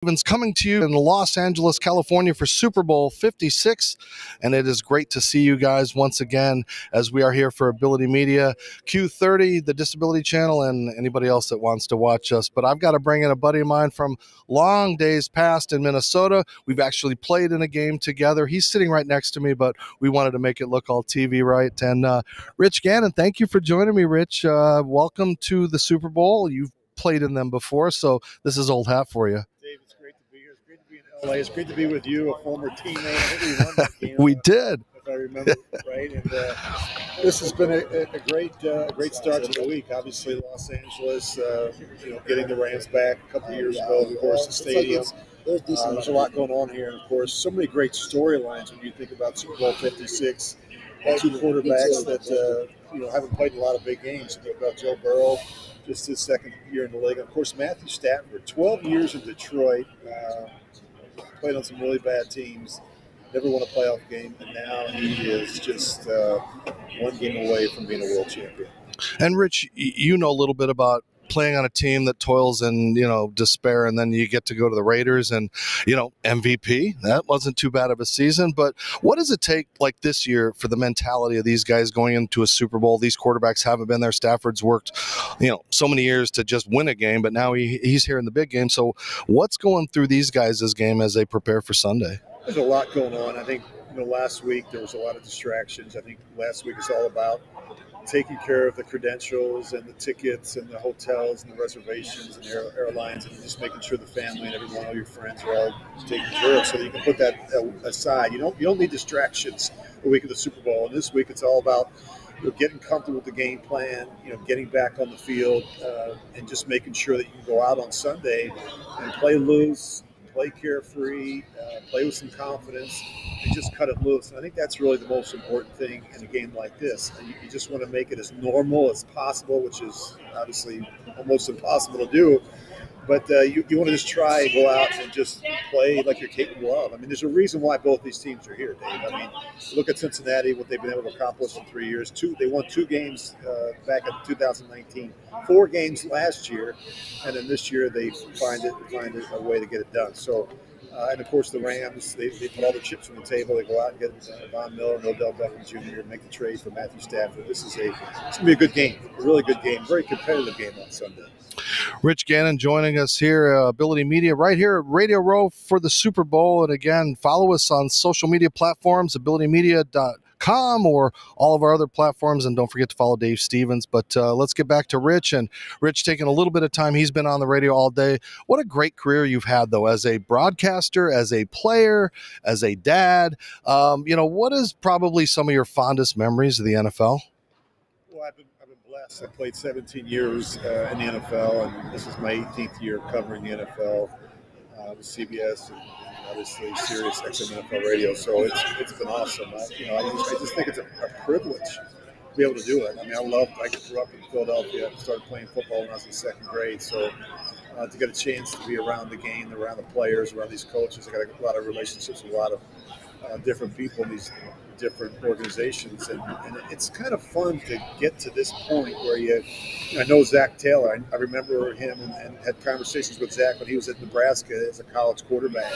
Stevens coming to you in Los Angeles, California for Super Bowl 56. And it is great to see you guys once again as we are here for Ability Media, Q30, the Disability Channel, and anybody else that wants to watch us. But I've got to bring in a buddy of mine from long days past in Minnesota. We've actually played in a game together. He's sitting right next to me, but we wanted to make it look all TV right. And Rich Gannon, thank you for joining me, Rich. Welcome to the Super Bowl. You've played in them before, so this is old hat for you. It's great to be here. It's great to be in LA. It's great to be with you, a former teammate. I think we won that game. We did, if I remember right. And this has been a great start to the week. Obviously, Los Angeles, getting the Rams back a couple of years ago, of course, the stadium. There's a lot going on here, and of course, so many great storylines when you think about Super Bowl 56. Two quarterbacks that haven't played a lot of big games. You think about Joe Burrow, just his second year in the league. Of course, Matthew Stafford, 12 years in Detroit, played on some really bad teams, never won a playoff game, and now he is just one game away from being a world champion. And Rich, you know a little bit about playing on a team that toils in, despair, and then you get to go to the Raiders and, MVP. That wasn't too bad of a season. But what does it take, like this year, for the mentality of these guys going into a Super Bowl? These quarterbacks haven't been there. Stafford's worked, so many years to just win a game, but now he's here in the big game. So what's going through these guys' game as they prepare for Sunday? There's a lot going on. I think, last week there was a lot of distractions. I think last week is all about taking care of the credentials and the tickets and the hotels and the reservations and the airlines, and just making sure the family and everyone, all your friends are all taken care of, so that you can put that aside. You don't need distractions the week of the Super Bowl. And this week it's all about getting comfortable with the game plan, getting back on the field, and just making sure that you can go out on Sunday and play loose, play carefree, play with some confidence, and just cut it loose. And I think that's really the most important thing in a game like this. You just want to make it as normal as possible, which is obviously almost impossible to do. But you want to just try and go out and just play like you're capable of. I mean, there's a reason why both these teams are here, Dave. I mean, look at Cincinnati, what they've been able to accomplish in 3 years. They won 2 games back in 2019, 4 games last year, and then this year they find a way to get it done. So, and of course the Rams, they put all the chips on the table. They go out and get Von Miller and Odell Beckham Jr. make the trade for Matthew Stafford. It's going to be a good game, a really good game, very competitive game on Sunday. Rich Gannon joining us here, Ability Media, right here at Radio Row for the Super Bowl. And again, follow us on social media platforms, abilitymedia.com, or all of our other platforms. And don't forget to follow Dave Stevens. But let's get back to Rich. And Rich, taking a little bit of time. He's been on the radio all day. What a great career you've had, though, as a broadcaster, as a player, as a dad. What is probably some of your fondest memories of the NFL? Well, I've been blessed. I played 17 years in the NFL, and this is my 18th year covering the NFL with CBS and obviously Sirius XM NFL Radio. So it's been awesome. I just think it's a privilege to be able to do it. I mean, I grew up in Philadelphia. I started playing football when I was in second grade. So to get a chance to be around the game, around the players, around these coaches, I got a lot of relationships with a lot of different people in these different organizations, and it's kind of fun to get to this point where I know Zach Taylor. I remember him and had conversations with Zach when he was at Nebraska as a college quarterback.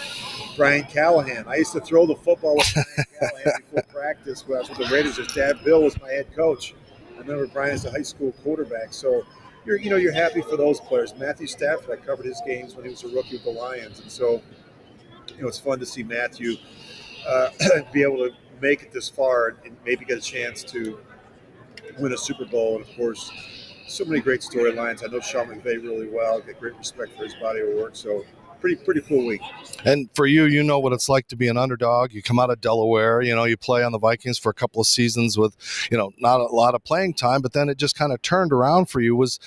Brian Callahan. I used to throw the football with Brian Callahan before practice when I was with the Raiders. His dad, Bill, was my head coach. I remember Brian as a high school quarterback. So you're happy for those players. Matthew Stafford, I covered his games when he was a rookie with the Lions, and so it's fun to see Matthew be able to make it this far and maybe get a chance to win a Super Bowl. And of course, so many great storylines. I know Sean McVay really well. Get great respect for his body of work. So pretty cool week. And for you know what it's like to be an underdog. You come out of Delaware, you play on the Vikings for a couple of seasons with, not a lot of playing time, but then it just kind of turned around for you. Was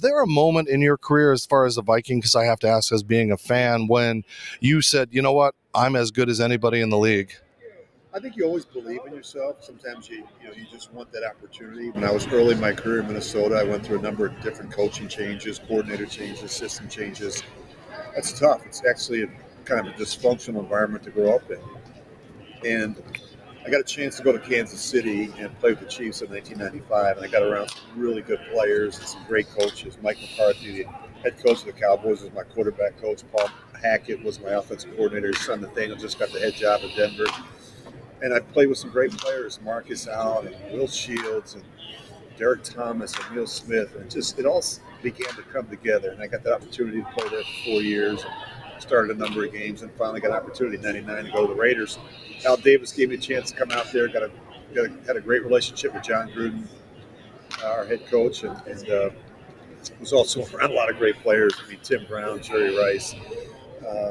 there a moment in your career as far as the Viking, because I have to ask as being a fan, when you said, you know what, I'm as good as anybody in the league? I think you always believe in yourself. Sometimes you just want that opportunity. When I was early in my career in Minnesota, I went through a number of different coaching changes, coordinator changes, system changes. That's tough. It's actually a kind of a dysfunctional environment to grow up in. And I got a chance to go to Kansas City and play with the Chiefs in 1995, and I got around some really good players and some great coaches. Mike McCarthy, head coach of the Cowboys was my quarterback coach. Paul Hackett was my offensive coordinator. His son Nathaniel just got the head job in Denver. And I played with some great players, Marcus Allen and Will Shields and Derek Thomas and Neil Smith. And it all began to come together. And I got the opportunity to play there for 4 years. And started a number of games and finally got an opportunity in '99 to go to the Raiders. Al Davis gave me a chance to come out there. Had a great relationship with John Gruden, our head coach, and was also around a lot of great players. I mean, Tim Brown, Jerry Rice,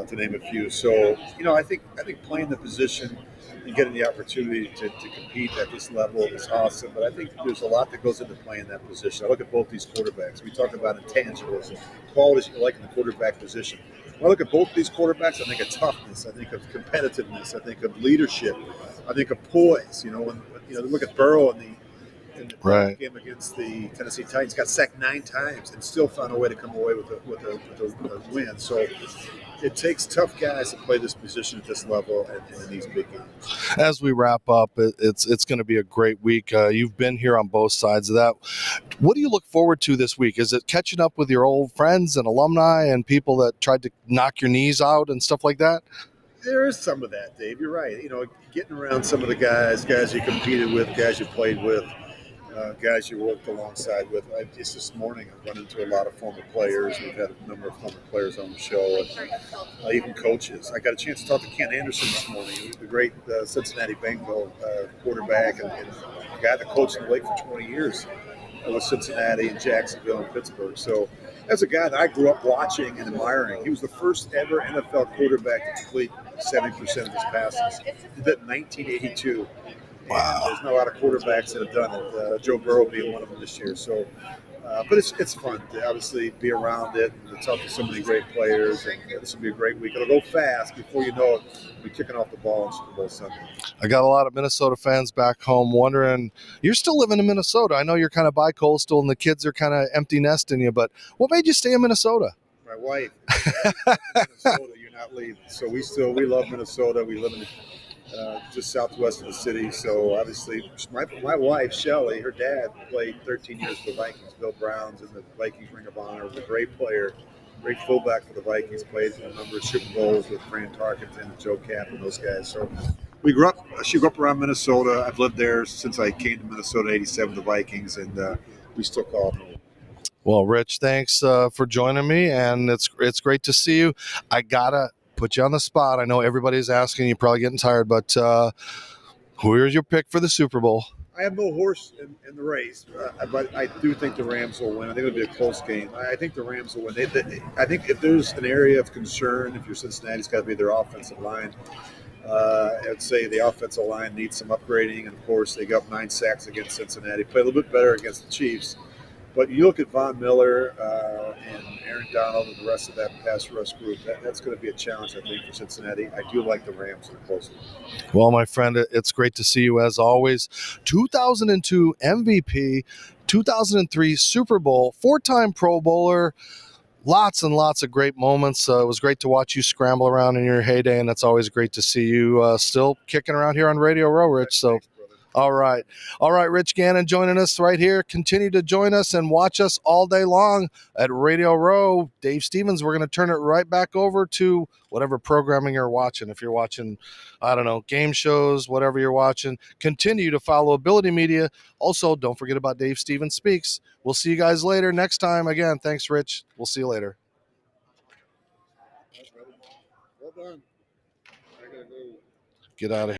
to name a few. So, I think playing the position and getting the opportunity to compete at this level is awesome. But I think there's a lot that goes into playing that position. I look at both these quarterbacks. We talk about intangibles and qualities you like in the quarterback position. When I look at both these quarterbacks, I think of toughness. I think of competitiveness. I think of leadership. I think of poise. When look at Burrow in the Right. game against the Tennessee Titans, got sacked 9 times and still found a way to come away with a win. So it takes tough guys to play this position at this level and in these big games. As we wrap up, it's going to be a great week. You've been here on both sides of that. What do you look forward to this week? Is it catching up with your old friends and alumni and people that tried to knock your knees out and stuff like that? There is some of that, Dave. You're right. Getting around some of the guys you competed with, guys you played with, guys you worked alongside with. Just this morning, I've run into a lot of former players. We've had a number of former players on the show, and even coaches. I got a chance to talk to Ken Anderson this morning, the great Cincinnati Bengal quarterback and a guy that coached in the league for 20 years with Cincinnati and Jacksonville and Pittsburgh. So that's a guy that I grew up watching and admiring. He was the first ever NFL quarterback to complete 70% of his passes. He did it in 1982. Wow. There's not a lot of quarterbacks that have done it. Joe Burrow being one of them this year. So, but it's fun to obviously be around it and to talk to so many great players. And this will be a great week. It'll go fast. Before you know it, we'll be kicking off the ball on Super Bowl Sunday. I got a lot of Minnesota fans back home wondering, you're still living in Minnesota. I know you're kind of bi-coastal and the kids are kind of empty nesting you, but what made you stay in Minnesota? My wife. Minnesota, you're not leaving. So we love Minnesota. We live in just southwest of the city. So obviously, my wife, Shelly, her dad played 13 years for the Vikings. Bill Brown's in the Vikings Ring of Honor. Was a great player, great fullback for the Vikings. Played in a number of Super Bowls with Fran Tarkenton and Joe Kapp and those guys. So she grew up around Minnesota. I've lived there since I came to Minnesota in '87, the Vikings, and we still call them home. Well, Rich, thanks for joining me, and it's great to see you. I gotta put you on the spot. I know everybody's asking. You're probably getting tired, but who is your pick for the Super Bowl? I have no horse in the race, but I do think the Rams will win. I think it'll be a close game. I think the Rams will win. I think if there's an area of concern, if you're Cincinnati, it's got to be their offensive line. I'd say the offensive line needs some upgrading, and of course, they got 9 sacks against Cincinnati. Played a little bit better against the Chiefs. But you look at Von Miller and Aaron Donald and the rest of that pass rush group, that's going to be a challenge, I think, for Cincinnati. I do like the Rams in the close. Well, my friend, it's great to see you as always. 2002 MVP, 2003 Super Bowl, 4-time Pro Bowler. Lots and lots of great moments. It was great to watch you scramble around in your heyday, and it's always great to see you still kicking around here on Radio Row, Rich. So. All right, Rich Gannon joining us right here. Continue to join us and watch us all day long at Radio Row. Dave Stevens, we're going to turn it right back over to whatever programming you're watching. If you're watching, I don't know, game shows, whatever you're watching, continue to follow Ability Media. Also, don't forget about Dave Stevens Speaks. We'll see you guys later next time. Again, thanks, Rich. We'll see you later. Well done. I gotta go. Get out of here.